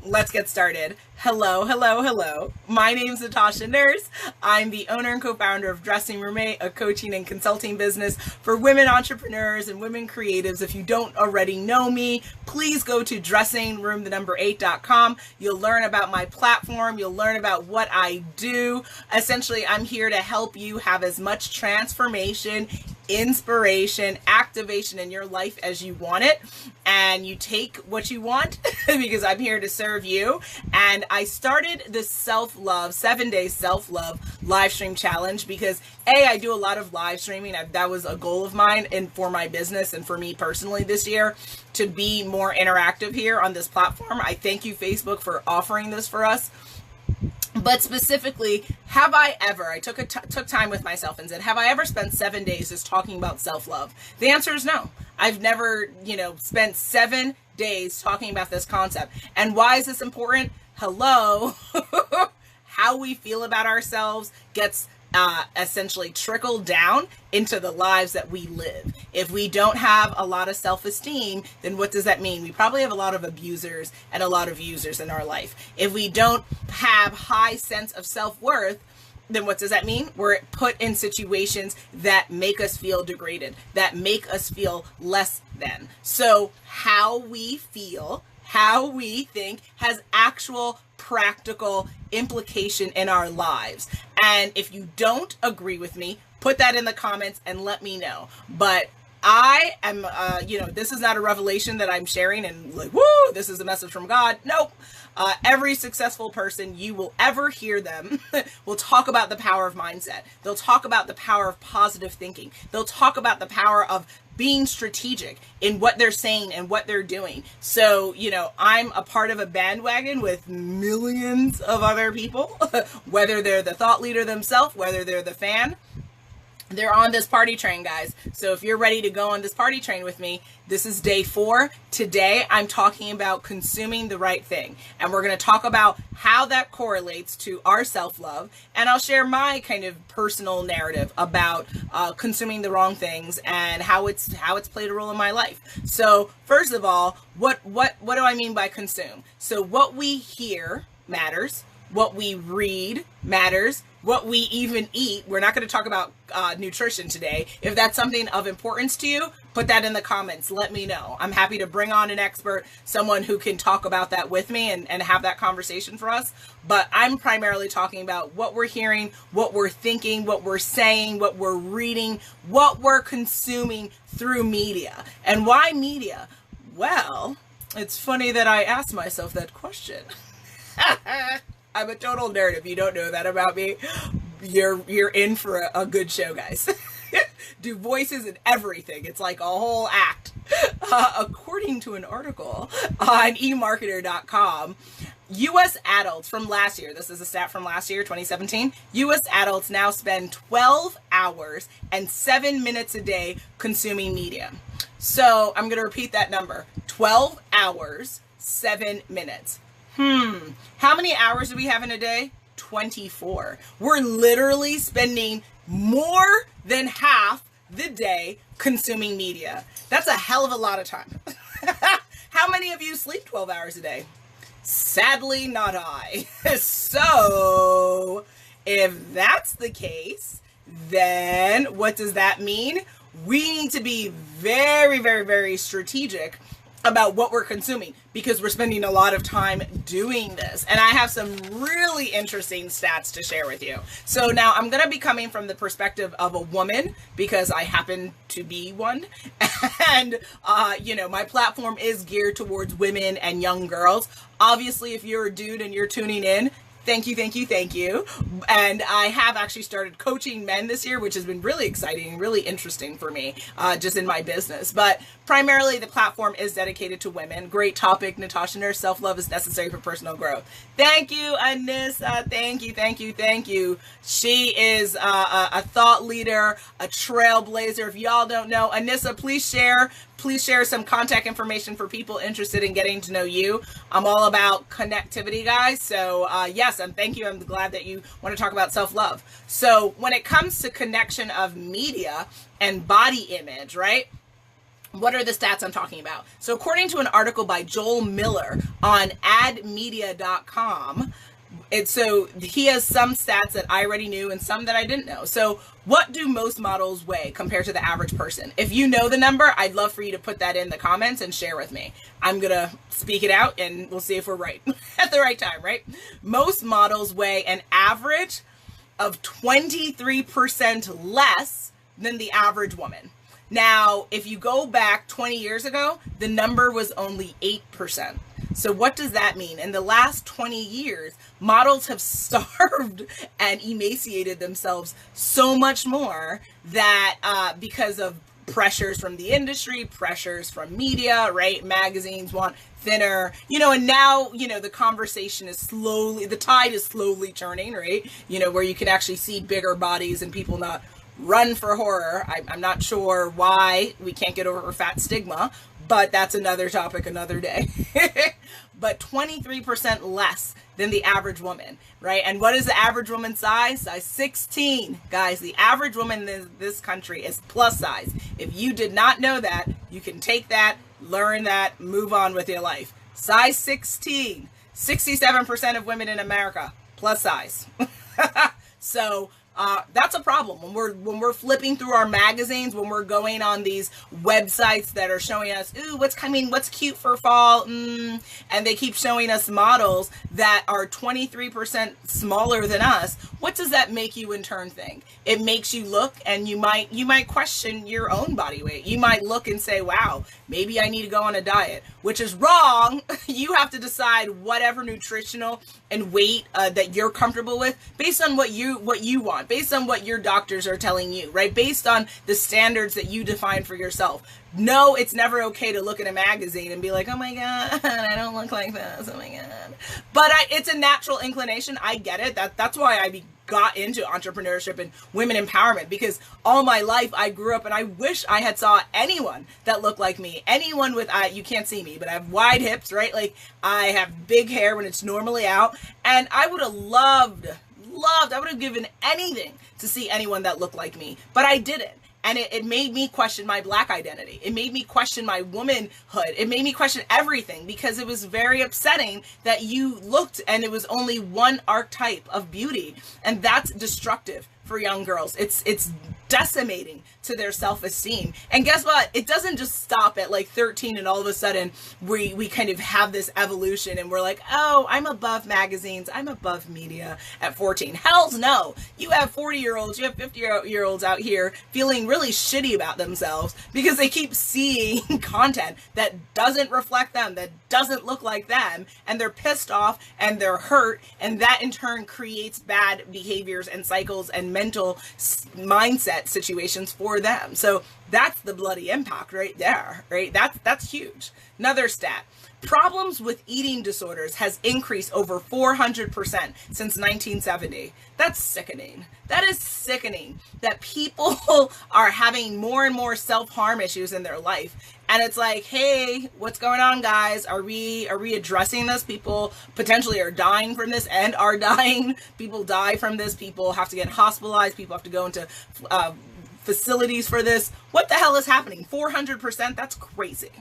Let's get started. Hello, hello, hello. My name's Natasha Nurse. I'm the owner and co-founder of Dressing Roommate, a coaching and consulting business for women entrepreneurs and women creatives. If you don't already know me, please go to dressingroom8.com. You'll learn about my platform. You'll learn about what I do. Essentially, I'm here to help you have as much transformation, inspiration, activation in your life as you want it, and you take what you want because I'm here to serve you. And I started this self-love, 7-day self-love live stream challenge because I do a lot of live streaming. That was a goal of mine and for my business and for me personally this year to be more interactive here on this platform. I thank you, Facebook, for offering this for us. But specifically, have I ever, I took time with myself and said, have I ever spent 7 days just talking about self-love? The answer is no. I've never, spent 7 days talking about this concept. And why is this important? Hello, how we feel about ourselves gets essentially trickled down into the lives that we live. If we don't have a lot of self-esteem, then what does that mean? We probably have a lot of abusers and a lot of users in our life. If we don't have high sense of self-worth, then what does that mean? We're put in situations that make us feel degraded, that make us feel less than. So how we feel, how we think has actual practical implication in our lives. And if you don't agree with me, put that in the comments and let me know. But I am, this is not a revelation that I'm sharing and like, woo, this is a message from God. Nope. Every successful person you will ever hear them will talk about the power of mindset. They'll talk about the power of positive thinking. They'll talk about the power of being strategic in what they're saying and what they're doing. So, I'm a part of a bandwagon with millions of other people, whether they're the thought leader themselves, whether they're the fan. They're on this party train, guys. So if you're ready to go on this party train with me, this is day 4. Today, I'm talking about consuming the right thing. And we're going to talk about how that correlates to our self-love. And I'll share my kind of personal narrative about consuming the wrong things and how it's played a role in my life. So first of all, what do I mean by consume? So what we hear matters. What we read matters. What we even eat. We're not going to talk about nutrition today. If that's something of importance to you, put that in the comments. Let me know. I'm happy to bring on an expert, someone who can talk about that with me and have that conversation for us. But I'm primarily talking about what we're hearing, what we're thinking, what we're saying, what we're reading, what we're consuming through media. And why media? Well, it's funny that I asked myself that question. I'm a total nerd. If you don't know that about me, you're in for a good show, guys. Do voices and everything. It's like a whole act. According to an article on eMarketer.com, U.S. adults from last year, this is a stat from last year, 2017, U.S. adults now spend 12 hours and 7 minutes a day consuming media. So I'm going to repeat that number. 12 hours, 7 minutes. How many hours do we have in a day? 24. We're literally spending more than half the day consuming media. That's a hell of a lot of time. How many of you sleep 12 hours a day? Sadly, not I. So, if that's the case, then what does that mean? We need to be very, very, very strategic about what we're consuming because we're spending a lot of time doing this. And I have some really interesting stats to share with you. So now I'm going to be coming from the perspective of a woman because I happen to be one. And, my platform is geared towards women and young girls. Obviously, if you're a dude and you're tuning in, thank you, thank you, thank you. And I have actually started coaching men this year, which has been really exciting and really interesting for me, just in my business. But primarily the platform is dedicated to women. Great topic, Natasha Nurse, self-love is necessary for personal growth. Thank you, Anissa. Thank you, thank you, thank you. She is a thought leader, a trailblazer. If y'all don't know, Anissa, please share some contact information for people interested in getting to know you. I'm all about connectivity, guys. So yes, and thank you. I'm glad that you want to talk about self-love. So when it comes to connection of media and body image, right? What are the stats I'm talking about? So according to an article by Joel Miller on admedia.com, so he has some stats that I already knew and some that I didn't know. So what do most models weigh compared to the average person? If you know the number, I'd love for you to put that in the comments and share with me. I'm going to speak it out and we'll see if we're right at the right time, right? Most models weigh an average of 23% less than the average woman. Now, if you go back 20 years ago, the number was only 8%. So what does that mean? In the last 20 years, models have starved and emaciated themselves so much more that because of pressures from the industry, pressures from media, right? Magazines want thinner, and now, the conversation is the tide is slowly turning, right? Where you can actually see bigger bodies and people not run for horror. I'm not sure why we can't get over fat stigma, but that's another topic, another day. But 23% less than the average woman, right? And what is the average woman's size? Size 16. Guys, the average woman in this country is plus size. If you did not know that, you can take that, learn that, move on with your life. Size 16. 67% of women in America, plus size. So, that's a problem when we're flipping through our magazines, when we're going on these websites that are showing us, ooh, what's coming, what's cute for fall, and they keep showing us models that are 23% smaller than us. What does that make you in turn think? It makes you look, and you might question your own body weight. You might look and say, wow, maybe I need to go on a diet, which is wrong. You have to decide whatever nutritional and weight that you're comfortable with based on what you want, based on what your doctors are telling you, right? Based on the standards that you define for yourself. No, it's never okay to look at a magazine and be like, oh my God, I don't look like this. Oh my God. But it's a natural inclination. I get it. That's why I got into entrepreneurship and women empowerment, because all my life I grew up and I wish I had saw anyone that looked like me. Anyone with, you can't see me, but I have wide hips, right? Like I have big hair when it's normally out. And I would have loved, I would have given anything to see anyone that looked like me, but I didn't. And it made me question my Black identity. It made me question my womanhood. It made me question everything, because it was very upsetting that you looked and it was only one archetype of beauty. And that's destructive for young girls. It's decimating to their self-esteem. And guess what? It doesn't just stop at like 13 and all of a sudden we kind of have this evolution and we're like, oh, I'm above magazines, I'm above media at 14. Hells no. You have 40-year-olds, you have 50-year-olds out here feeling really shitty about themselves because they keep seeing content that doesn't reflect them, that doesn't look like them, and they're pissed off and they're hurt, and that in turn creates bad behaviors and cycles and mental mindset situations for them. So that's the bloody impact right there, right? That's huge. Another stat: problems with eating disorders has increased over 400% since 1970. That's sickening. That is sickening that people are having more and more self-harm issues in their life. And it's like, hey, what's going on, guys? Are we addressing this? People potentially are dying from this and are dying. People die from this. People have to get hospitalized. People have to go into facilities for this. What the hell is happening? 400%? That's crazy.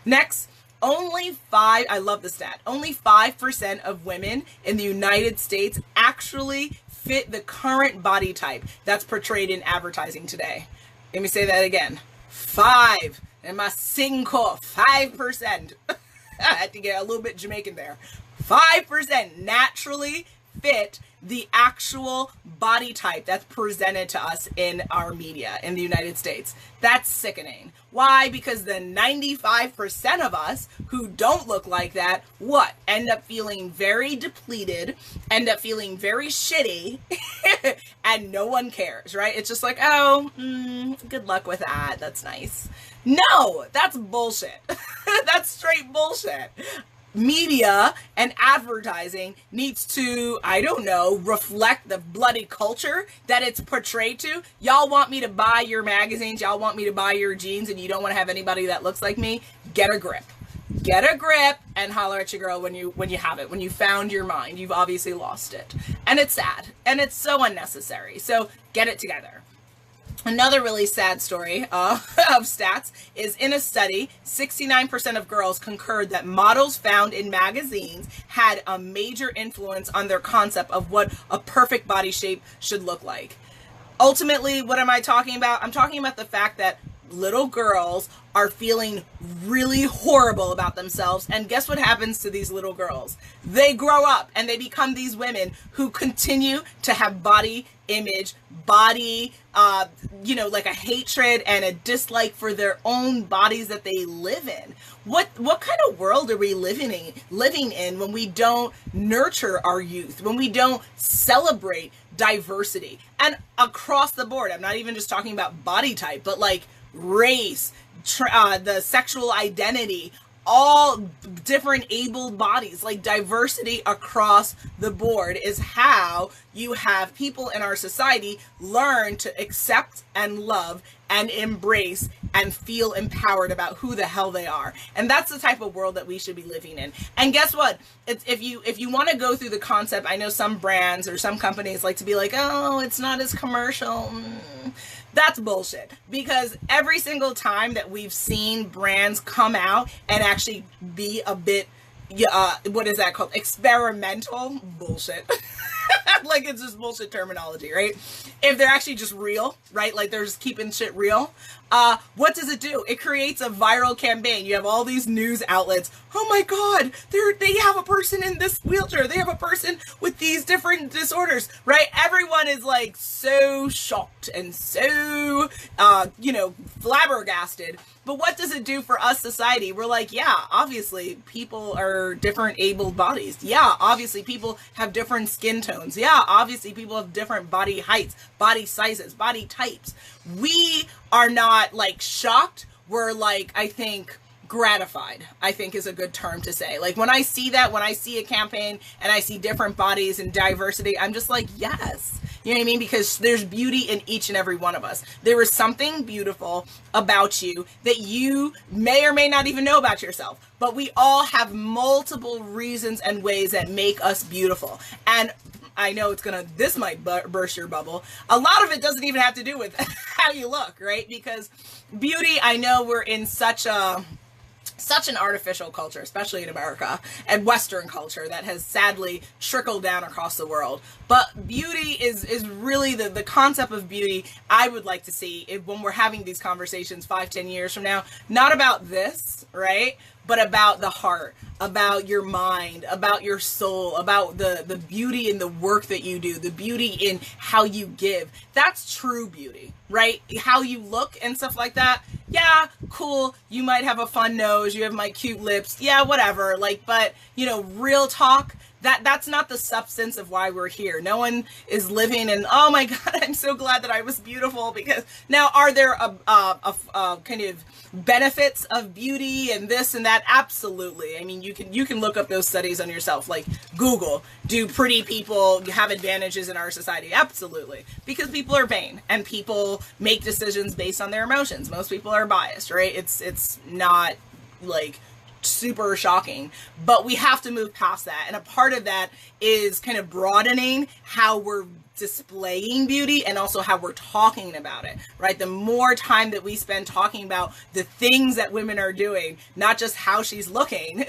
Next, I love the stat, only 5% of women in the United States actually fit the current body type that's portrayed in advertising today. Let me say that again. 5%. 5%. I had to get a little bit Jamaican there. 5% naturally fit the actual body type that's presented to us in our media in the United States. That's sickening. Why? Because the 95% of us who don't look like that, end up feeling very depleted, end up feeling very shitty, and no one cares, right? It's just like, oh, good luck with that. That's nice. No, that's bullshit. That's straight bullshit. Media and advertising needs to, reflect the bloody culture that it's portrayed to. Y'all want me to buy your magazines, y'all want me to buy your jeans, and you don't want to have anybody that looks like me? Get a grip. Get a grip and holler at your girl when you have it. When you found your mind, you've obviously lost it. And it's sad. And it's so unnecessary. So get it together. Another really sad story of stats is in a study, 69% of girls concurred that models found in magazines had a major influence on their concept of what a perfect body shape should look like. Ultimately, what am I talking about? I'm talking about the fact that little girls are feeling really horrible about themselves. And guess what happens to these little girls? They grow up and they become these women who continue to have body image, like a hatred and a dislike for their own bodies that they live in. What kind of world are we living in when we don't nurture our youth, when we don't celebrate diversity? And across the board, I'm not even just talking about body type, but like race, the sexual identity, all different able bodies, like diversity across the board is how you have people in our society learn to accept and love and embrace and feel empowered about who the hell they are. And that's the type of world that we should be living in. And guess what? If you want to go through the concept, I know some brands or some companies like to be like, oh, it's not as commercial. That's bullshit, because every single time that we've seen brands come out and actually be a bit, what is that called? Experimental bullshit. Like, it's just bullshit terminology, right? If they're actually just real, right? Like they're just keeping shit real. What does it do? It creates a viral campaign. You have all these news outlets. Oh my God, they have a person in this wheelchair. They have a person with these different disorders, right? Everyone is like so shocked and so, flabbergasted. But what does it do for us society? We're like, yeah, obviously people are different able bodies. Yeah, obviously people have different skin tones. Yeah, obviously people have different body heights, body sizes, body types. We are not like shocked. We're like, I think, gratified, I think is a good term to say. Like when I see that, when I see a campaign and I see different bodies and diversity, I'm just like, yes. You know what I mean? Because there's beauty in each and every one of us. There is something beautiful about you that you may or may not even know about yourself. But we all have multiple reasons and ways that make us beautiful. And I know this might burst your bubble. A lot of it doesn't even have to do with how you look, right? Because beauty, I know we're in such an artificial culture, especially in America and Western culture, that has sadly trickled down across the world. But beauty is really the concept of beauty I would like to see when we're having these conversations 5-10 years from now, not about this, right? But about the heart, about your mind, about your soul, about the beauty in the work that you do, the beauty in how you give. That's true beauty, right? How you look and stuff like that. Yeah, cool. You might have a fun nose. You have my cute lips. Yeah, whatever. Like, but real talk, that's not the substance of why we're here. No one is living in, oh my God, I'm so glad that I was beautiful. Because now, are there a kind of benefits of beauty and this and that? Absolutely. I mean, you can look up those studies on yourself. Like Google, do pretty people have advantages in our society? Absolutely. Because people are vain and people make decisions based on their emotions. Most people are biased, right? It's not like super shocking, but we have to move past that. And a part of that is kind of broadening how we're displaying beauty and also how we're talking about it, right? The more time that we spend talking about the things that women are doing, not just how she's looking,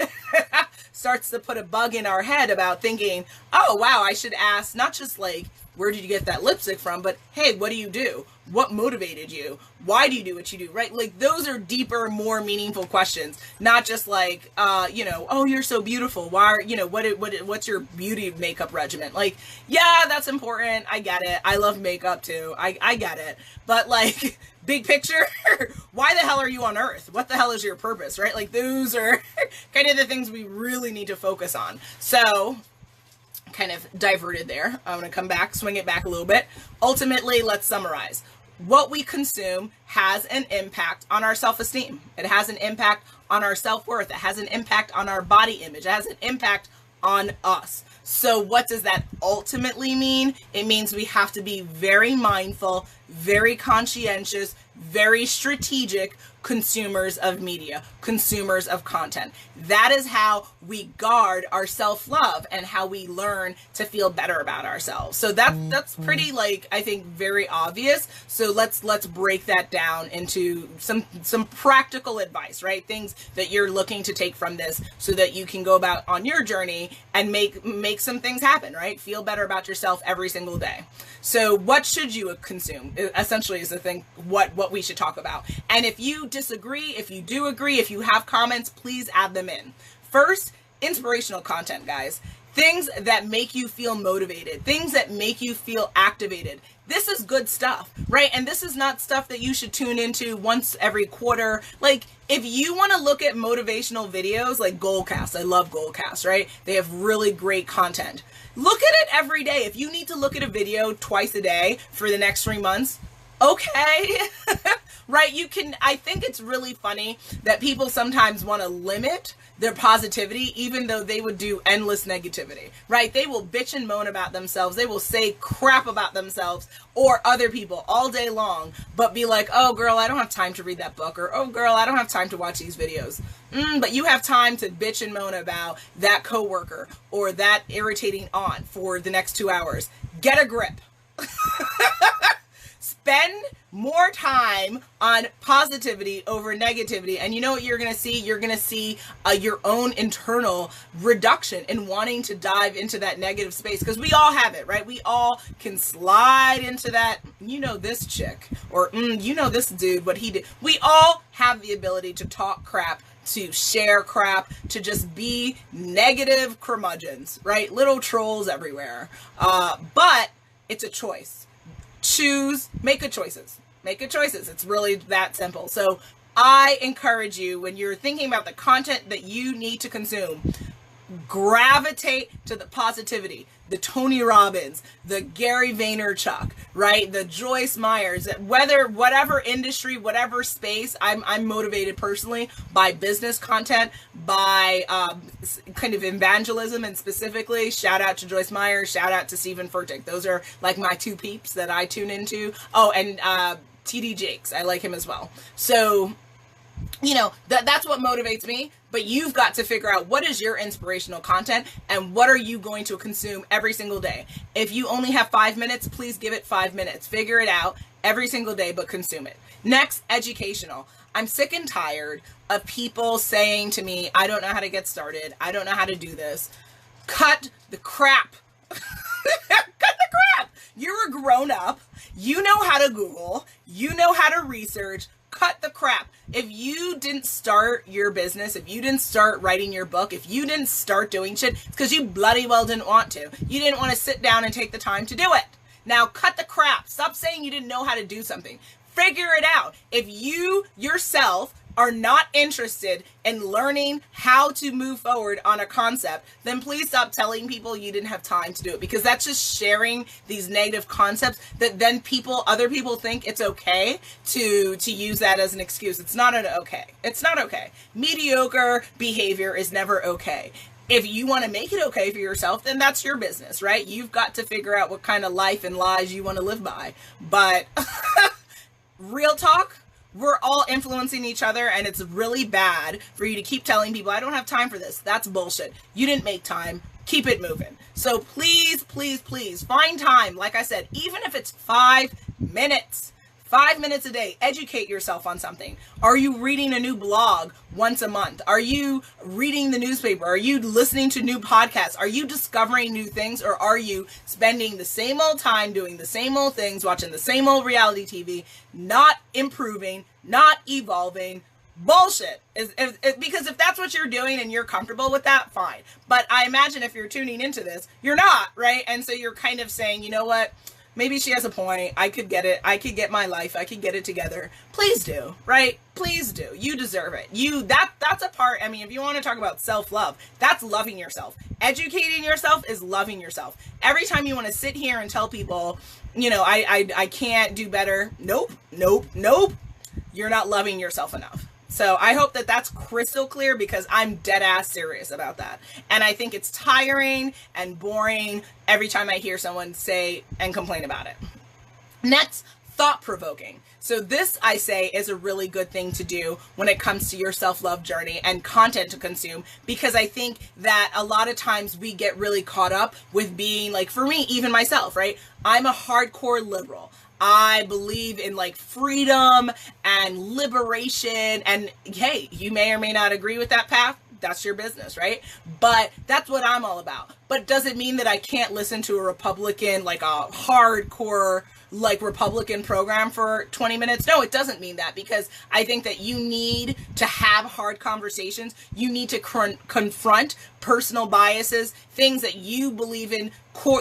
starts to put a bug in our head about thinking, oh wow, I should ask not just like, where did you get that lipstick from? But hey, what do you do? What motivated you? Why do you do what you do? Right? Like those are deeper, more meaningful questions. Not just like, oh, you're so beautiful. Why? What's your beauty makeup regimen? Like, yeah, that's important. I get it. I love makeup too. I get it. But like, big picture, why the hell are you on Earth? What the hell is your purpose? Right? Like those are kind of the things we really need to focus on. So, kind of diverted there. I'm going to come back, swing it back a little bit. Ultimately, let's summarize. What we consume has an impact on our self-esteem. It has an impact on our self-worth. It has an impact on our body image. It has an impact on us. So what does that ultimately mean? It means we have to be very mindful, very conscientious, very strategic consumers of media, consumers of content. That is how we guard our self-love and how we learn to feel better about ourselves. So that's pretty, like, I think very obvious. So let's break that down into some practical advice, right? Things that you're looking to take from this so that you can go about on your journey and make some things happen, right? Feel better about yourself every single day. So what should you consume essentially is the thing, what we should talk about. And if you disagree, if you do agree, if you have comments, please add them in. First, inspirational content, guys. Things that make you feel motivated, things that make you feel activated. This is good stuff, right? And this is not stuff that you should tune into once every quarter. Like, if you want to look at motivational videos like Goalcast, I love Goalcast, right? They have really great content. Look at it every day. If you need to look at a video twice a day for the next 3 months, okay. Right? You can, I think it's really funny that people sometimes want to limit their positivity, even though they would do endless negativity, right? They will bitch and moan about themselves. They will say crap about themselves or other people all day long, but be like, oh girl, I don't have time to read that book, or oh girl, I don't have time to watch these videos. But you have time to bitch and moan about that coworker or that irritating aunt for the next 2 hours. Get a grip. Spend more time on positivity over negativity. And you know what you're going to see? You're going to see your own internal reduction in wanting to dive into that negative space, because we all have it, right? We all can slide into that, you know, this chick, or you know, this dude, what he did. We all have the ability to talk crap, to share crap, to just be negative curmudgeons, right? Little trolls everywhere. But it's a choice. Choose, make choices. It's really that simple. So I encourage you, when you're thinking about the content that you need to consume, gravitate to the positivity, the Tony Robbins, the Gary Vaynerchuk, right? The Joyce Meyers, whatever industry, whatever space. I'm motivated personally by business content, by kind of evangelism, and specifically shout out to Joyce Meyers, shout out to Stephen Furtick. Those are like my two peeps that I tune into. Oh, and TD Jakes, I like him as well. So, you know, that's what motivates me. But you've got to figure out what is your inspirational content and what are you going to consume every single day. If you only have 5 minutes, please give it 5 minutes. Figure it out every single day, but consume it. Next, educational. I'm sick and tired of people saying to me, I don't know how to get started. I don't know how to do this. Cut the crap. Cut the crap. You're a grown up. You know how to Google. You know how to research. Cut the crap. If you didn't start your business, if you didn't start writing your book, if you didn't start doing shit, it's because you bloody well didn't want to. You didn't want to sit down and take the time to do it. Now cut the crap. Stop saying you didn't know how to do something. Figure it out. If you yourself are not interested in learning how to move forward on a concept, then please stop telling people you didn't have time to do it, because that's just sharing these negative concepts that then other people think it's okay to use that as an excuse. It's not okay. It's not okay. Mediocre behavior is never okay. If you want to make it okay for yourself, then that's your business, right? You've got to figure out what kind of life and lies you want to live by. But real talk, we're all influencing each other, and it's really bad for you to keep telling people, I don't have time for this. That's bullshit. You didn't make time. Keep it moving. So please, please, please find time. Like I said, even if it's 5 minutes, 5 minutes a day, educate yourself on something. Are you reading a new blog once a month? Are you reading the newspaper? Are you listening to new podcasts? Are you discovering new things, or are you spending the same old time doing the same old things, watching the same old reality TV, not improving, not evolving? Bullshit. Because if that's what you're doing and you're comfortable with that, fine. But I imagine if you're tuning into this, you're not, right? And so you're kind of saying, you know what? Maybe she has a point. I could get it. I could get my life. I could get it together. Please do, right? Please do. You deserve it. That's a part. I mean, if you want to talk about self-love, that's loving yourself. Educating yourself is loving yourself. Every time you want to sit here and tell people, you know, I can't do better. Nope. You're not loving yourself enough. So I hope that that's crystal clear, because I'm dead ass serious about that. And I think it's tiring and boring every time I hear someone say and complain about it. Next, thought-provoking. So this, I say, is a really good thing to do when it comes to your self-love journey and content to consume, because I think that a lot of times we get really caught up with being like, for me, even myself, right? I'm a hardcore liberal. I believe in like freedom and liberation, and hey, you may or may not agree with that path. That's your business, right? But that's what I'm all about. But does it mean that I can't listen to a Republican, like a hardcore, like Republican program for 20 minutes? No, it doesn't mean that, because I think that you need to have hard conversations. You need to confront personal biases, things that you believe in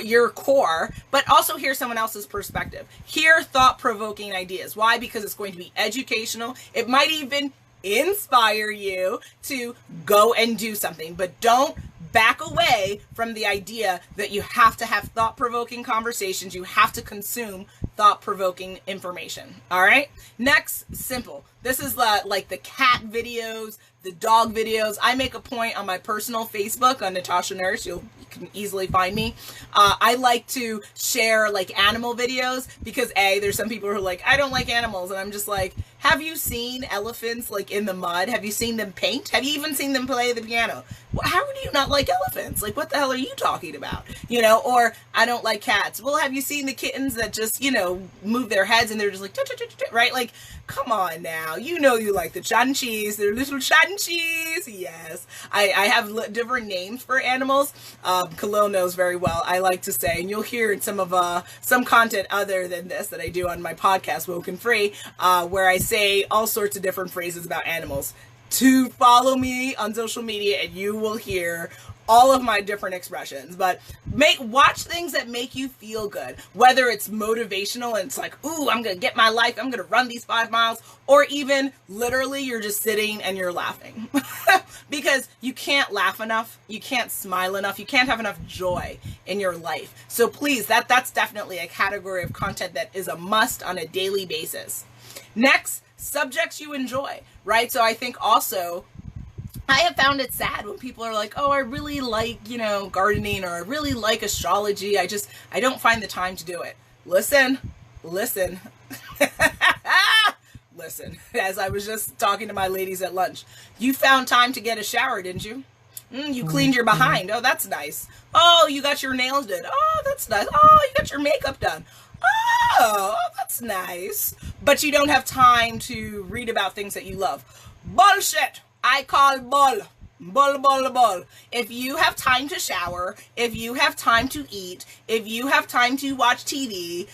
your core, but also hear someone else's perspective. Hear thought-provoking ideas. Why? Because it's going to be educational. It might even inspire you to go and do something, but don't back away from the idea that you have to have thought-provoking conversations. You have to consume thought-provoking information. All right. Next, simple. This is like the cat videos, the dog videos. I make a point on my personal Facebook on Natasha Nurse. You can easily find me. I like to share like animal videos because there's some people who are like, I don't like animals. And I'm just like, have you seen elephants like in the mud? Have you seen them paint? Have you even seen them play the piano? How do you not like elephants? Like, what the hell are you talking about? You know, or I don't like cats. Well, have you seen the kittens that just, you know, move their heads and they're just like, right? Like, come on now. You know you like the chanchis. They're little chanchis. Yes. I have different names for animals. Khalil knows very well. I like to say, and you'll hear in some content other than this that I do on my podcast, Woken Free, where I say all sorts of different phrases about animals. To follow me on social media and you will hear all of my different expressions. But watch things that make you feel good, whether it's motivational and it's like, ooh, I'm gonna get my life, I'm gonna run these 5 miles, or even literally you're just sitting and you're laughing. Because you can't laugh enough, you can't smile enough, you can't have enough joy in your life. So please, that's definitely a category of content that is a must on a daily basis. Next, subjects you enjoy, right? So I think also, I have found it sad when people are like, oh, I really like, you know, gardening, or I really like astrology. I don't find the time to do it. Listen. Listen, as I was just talking to my ladies at lunch, you found time to get a shower, didn't you? You cleaned your behind. Oh, that's nice. Oh, you got your nails done. Oh, that's nice. Oh, you got your makeup done. Oh, that's nice. But you don't have time to read about things that you love. Bullshit. I call bull. Bull. If you have time to shower, if you have time to eat, if you have time to watch TV,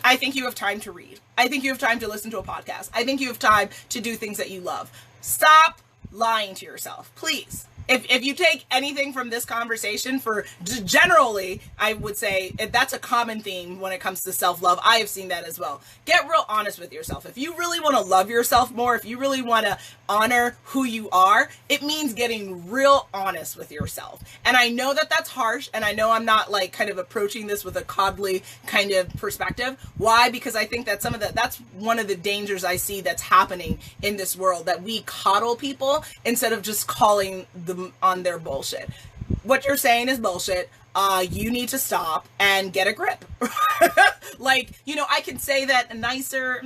I think you have time to read. I think you have time to listen to a podcast. I think you have time to do things that you love. Stop lying to yourself, please. If you take anything from this conversation, for generally, I would say that's a common theme when it comes to self-love. I have seen that as well. Get real honest with yourself. If you really want to love yourself more, if you really want to honor who you are, it means getting real honest with yourself. And I know that that's harsh, and I know I'm not like kind of approaching this with a coddly kind of perspective. Why? Because I think that that's one of the dangers I see that's happening in this world, that we coddle people instead of just calling them on their bullshit. What you're saying is bullshit. You need to stop and get a grip. Like, you know, I can say that nicer,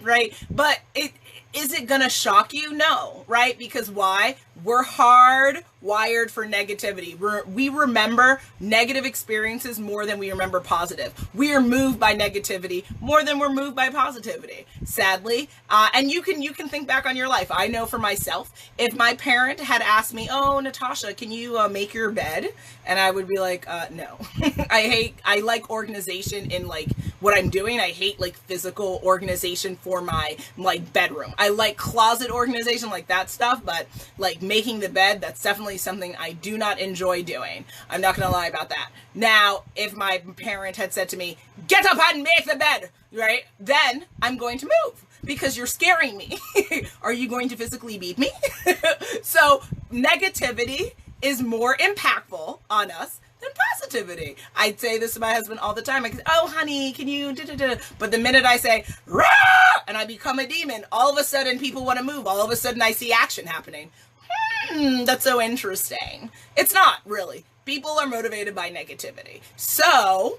right? But is it gonna shock you? No, right? Because why? We're hardwired for negativity. We remember negative experiences more than we remember positive. We are moved by negativity more than we're moved by positivity, sadly. And you can think back on your life. I know for myself, if my parent had asked me, oh, Natasha, can you make your bed? And I would be like, no. I like organization in like what I'm doing. I hate like physical organization for my like bedroom. I like closet organization, like that stuff, but like making the bed, that's definitely something I do not enjoy doing. I'm not gonna lie about that. Now, if my parent had said to me, get up and make the bed, right? Then I'm going to move because you're scaring me. Are you going to physically beat me? So negativity is more impactful on us than positivity. I say this to my husband all the time. I say, oh, honey, can you da-da-da? But the minute I say, rah, and I become a demon, all of a sudden people want to move. All of a sudden I see action happening. That's so interesting. It's not really. People are motivated by negativity. So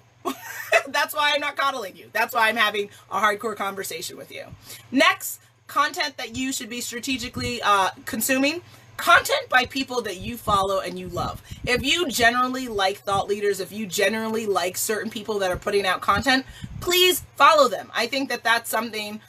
That's why I'm not coddling you. That's why I'm having a hardcore conversation with you. Next, content that you should be strategically consuming. Content by people that you follow and you love. If you generally like thought leaders, if you generally like certain people that are putting out content, please follow them. I think that that's something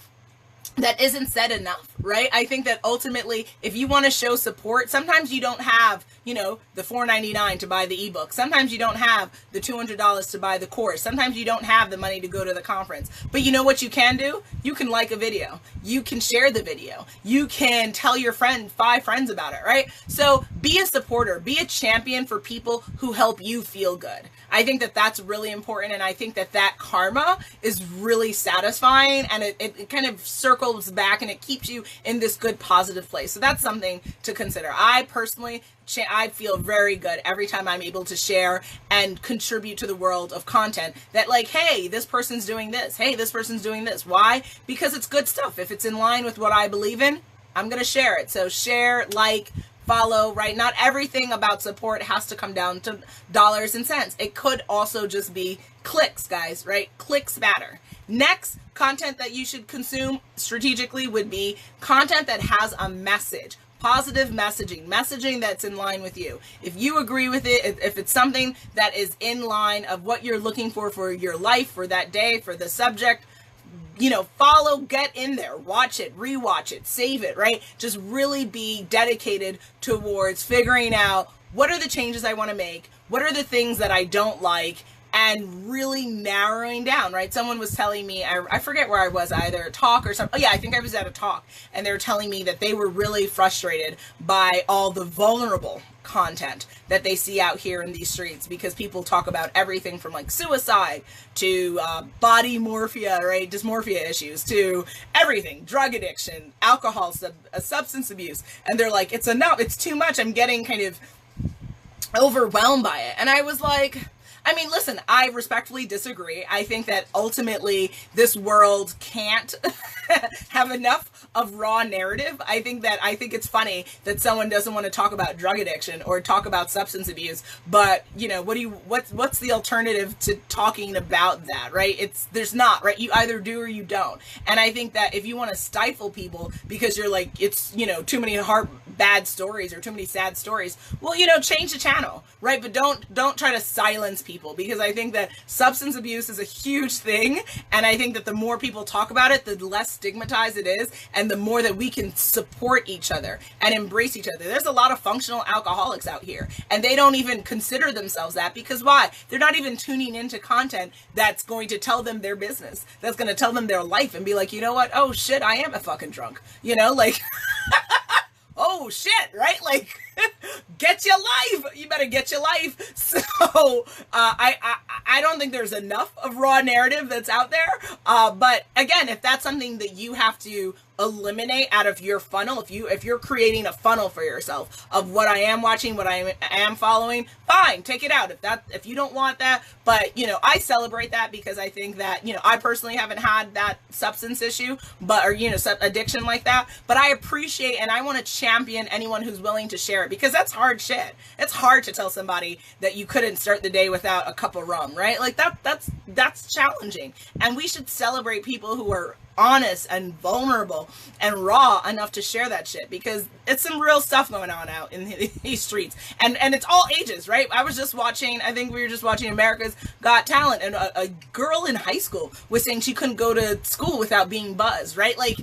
that isn't said enough, right? I think that ultimately, if you want to show support, sometimes you don't have, the $4.99 to buy the ebook. Sometimes you don't have the $200 to buy the course. Sometimes you don't have the money to go to the conference. But you know what you can do? You can like a video. You can share the video. You can tell your 5 friends about it, right? So be a supporter, be a champion for people who help you feel good. I think that that's really important. And I think that that karma is really satisfying, and it kind of circles back and it keeps you in this good, positive place. So that's something to consider. I personally, I feel very good every time I'm able to share and contribute to the world of content that, like, hey, this person's doing this. Hey, this person's doing this. Why? Because it's good stuff. If it's in line with what I believe in, I'm going to share it. So share, like, follow, right? Not everything about support has to come down to dollars and cents. It could also just be clicks, guys, right? Clicks matter. Next, content that you should consume strategically would be content that has a message. Positive messaging that's in line with you. If you agree with it, if it's something that is in line of what you're looking for your life, for that day, for the subject, follow, get in there, watch it, rewatch it, save it, right? Just really be dedicated towards figuring out what are the changes I want to make, what are the things that I don't like, and really narrowing down, right? Someone was telling me, I forget where I was, either a talk or something. Oh yeah, I think I was at a talk, and they were telling me that they were really frustrated by all the vulnerable content that they see out here in these streets, because people talk about everything from like suicide to body morphia, right? Dysmorphia issues, to everything, drug addiction, alcohol, substance abuse. And they're like, it's enough, it's too much. I'm getting kind of overwhelmed by it. And I was like, listen, I respectfully disagree. I think that ultimately this world can't have enough of raw narrative. I think it's funny that someone doesn't want to talk about drug addiction or talk about substance abuse, but what's the alternative to talking about that, right? There's not, right? You either do or you don't. And I think that if you want to stifle people because you're like, it's, too many bad stories or too many sad stories, well, change the channel, right? But don't try to silence people, because I think that substance abuse is a huge thing. And I think that the more people talk about it, the less stigmatized it is, and the more that we can support each other and embrace each other. There's a lot of functional alcoholics out here, and they don't even consider themselves that, because why? They're not even tuning into content that's going to tell them their business, that's going to tell them their life, and be like, you know what? Oh shit, I am a fucking drunk, like oh shit, right? Like, get your life. You better get your life. So I don't think there's enough of raw narrative that's out there. But again, if that's something that you have to eliminate out of your funnel, if you're creating a funnel for yourself of what I am watching, what I am following, fine, take it out if you don't want that. But I celebrate that, because I think that I personally haven't had that substance issue, or addiction like that, but I appreciate and I want to champion anyone who's willing to share it, because that's hard shit. It's hard to tell somebody that you couldn't start the day without a cup of rum, right? Like that's challenging, and we should celebrate people who are honest and vulnerable and raw enough to share that shit, because it's some real stuff going on out in these streets, and it's all ages, right? I think we were just watching America's Got Talent, and a girl in high school was saying she couldn't go to school without being buzzed, right? Like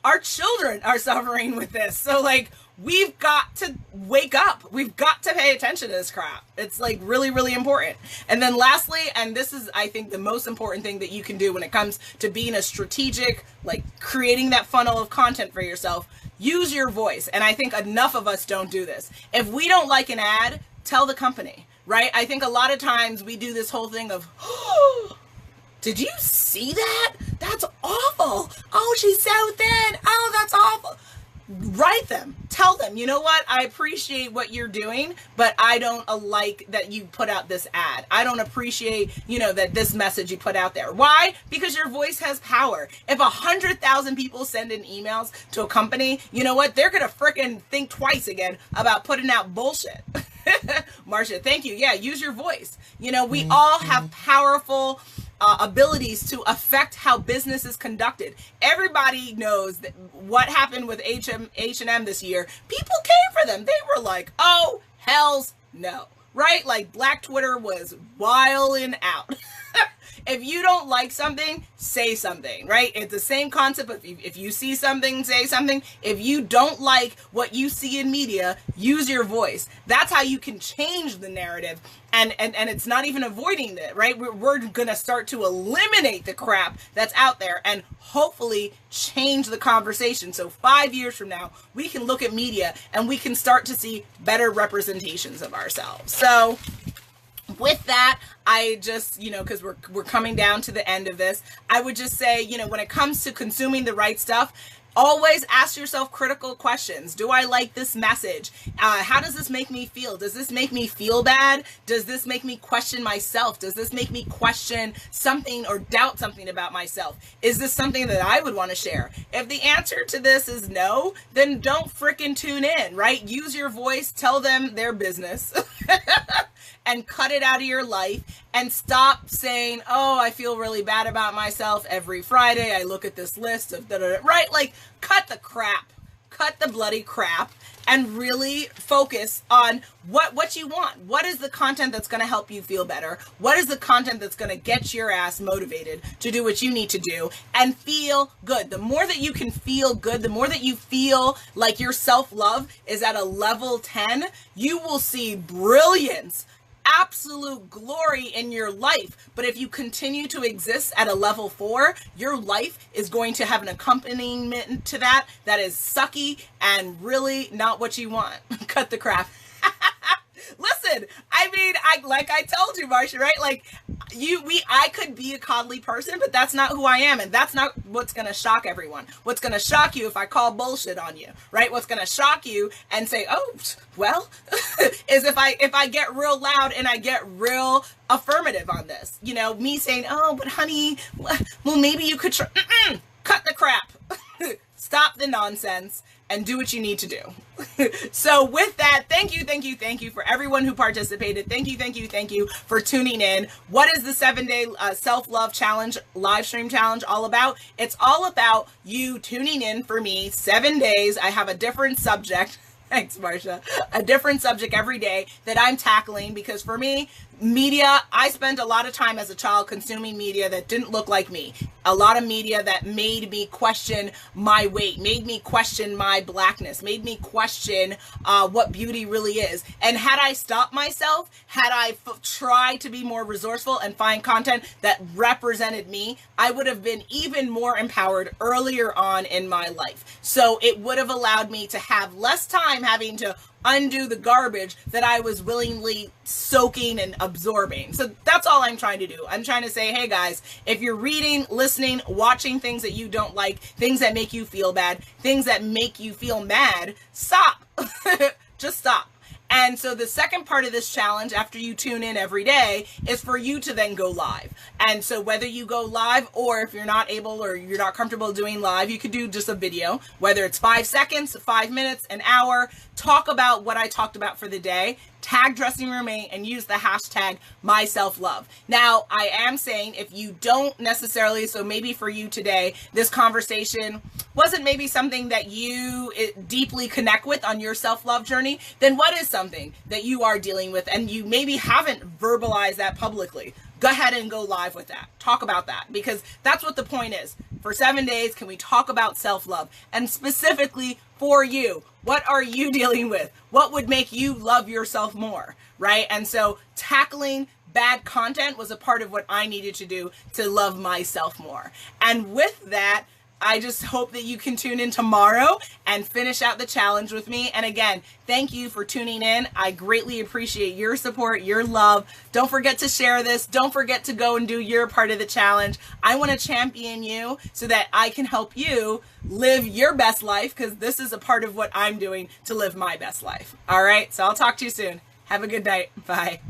our children are suffering with this, so like we've got to wake up. We've got to pay attention to this crap. It's like really, really important. And then lastly, and this is, I think, the most important thing that you can do when it comes to being a strategic, like creating that funnel of content for yourself, use your voice. And I think enough of us don't do this. If we don't like an ad, tell the company, right? I think a lot of times we do this whole thing of, oh, did you see that? That's awful. Oh, she's so thin. Oh, that's awful. Write them, tell them, you know what, I appreciate what you're doing, but I don't like that you put out this ad. I don't appreciate, that this message you put out there. Why? Because your voice has power. If 100,000 people send in emails to a company, you know what, they're gonna frickin' think twice again about putting out bullshit. Marsha, thank you. Yeah, use your voice. You know, we all have powerful abilities to affect how business is conducted. Everybody knows that what happened with H&M this year. People came for them. They were like, oh, hell's no. Right? Like Black Twitter was wilding out. If you don't like something, say something, right? It's the same concept of if you see something, say something. If you don't like what you see in media, use your voice. That's how you can change the narrative. And it's not even avoiding it, right? We're going to start to eliminate the crap that's out there and hopefully change the conversation. So 5 years from now, we can look at media and we can start to see better representations of ourselves. So with that, I just, you know, because we're coming down to the end of this, I would just say, you know, when it comes to consuming the right stuff, always ask yourself critical questions. Do I like this message? How does this make me feel? Does this make me feel bad? Does this make me question myself? Does this make me question something or doubt something about myself? Is this something that I would want to share? If the answer to this is no, then don't frickin' tune in, right? Use your voice, tell them their business. And cut it out of your life and stop saying, oh, I feel really bad about myself every Friday. I look at this list of right? Like, cut the crap, cut the bloody crap, and really focus on what you want. What is the content that's going to help you feel better? What is the content that's going to get your ass motivated to do what you need to do and feel good? The more that you can feel good, the more that you feel like your self-love is at a level 10, you will see brilliance, absolute glory in your life. But if you continue to exist at a level 4, your life is going to have an accompaniment to that is sucky and really not what you want. Cut the crap. Listen, I mean, like I told you, Marsha, right? Like I could be a coddly person, but that's not who I am. And that's not what's going to shock everyone. What's going to shock you if I call bullshit on you, right? What's going to shock you and say, oh, well, is if I get real loud and I get real affirmative on this, you know, me saying, oh, but honey, well, maybe you could cut the crap. Stop the nonsense and do what you need to do. So with that, thank you for everyone who participated. Thank you for tuning in. What is the 7-day self-love challenge, live stream challenge all about? It's all about you tuning in for me 7 days. I have a different subject. Thanks, Marsha. A different subject every day that I'm tackling, because for me, media, I spent a lot of time as a child consuming media that didn't look like me. A lot of media that made me question my weight, made me question my blackness, made me question what beauty really is. And had I stopped myself, had I tried to be more resourceful and find content that represented me, I would have been even more empowered earlier on in my life. So it would have allowed me to have less time having to undo the garbage that I was willingly soaking and absorbing. So that's all I'm trying to do. I'm trying to say, hey guys, if you're reading, listening, watching things that you don't like, things that make you feel bad, things that make you feel mad, stop. Just stop. And so the second part of this challenge, after you tune in every day, is for you to then go live. And so whether you go live, or if you're not able or you're not comfortable doing live, you could do just a video, whether it's 5 seconds, 5 minutes, an hour. Talk about what I talked about for the day, tag Dressing Room A, and use the hashtag myselflove. Now, I am saying if you don't necessarily, so maybe for you today, this conversation wasn't maybe something that you deeply connect with on your self-love journey, then what is something that you are dealing with and you maybe haven't verbalized that publicly? Go ahead and go live with that. Talk about that, because that's what the point is. For 7 days, can we talk about self-love? And specifically for you, what are you dealing with? What would make you love yourself more, right? And so tackling bad content was a part of what I needed to do to love myself more. And with that, I just hope that you can tune in tomorrow and finish out the challenge with me. And again, thank you for tuning in. I greatly appreciate your support, your love. Don't forget to share this. Don't forget to go and do your part of the challenge. I want to champion you so that I can help you live your best life, because this is a part of what I'm doing to live my best life. All right, so I'll talk to you soon. Have a good night. Bye.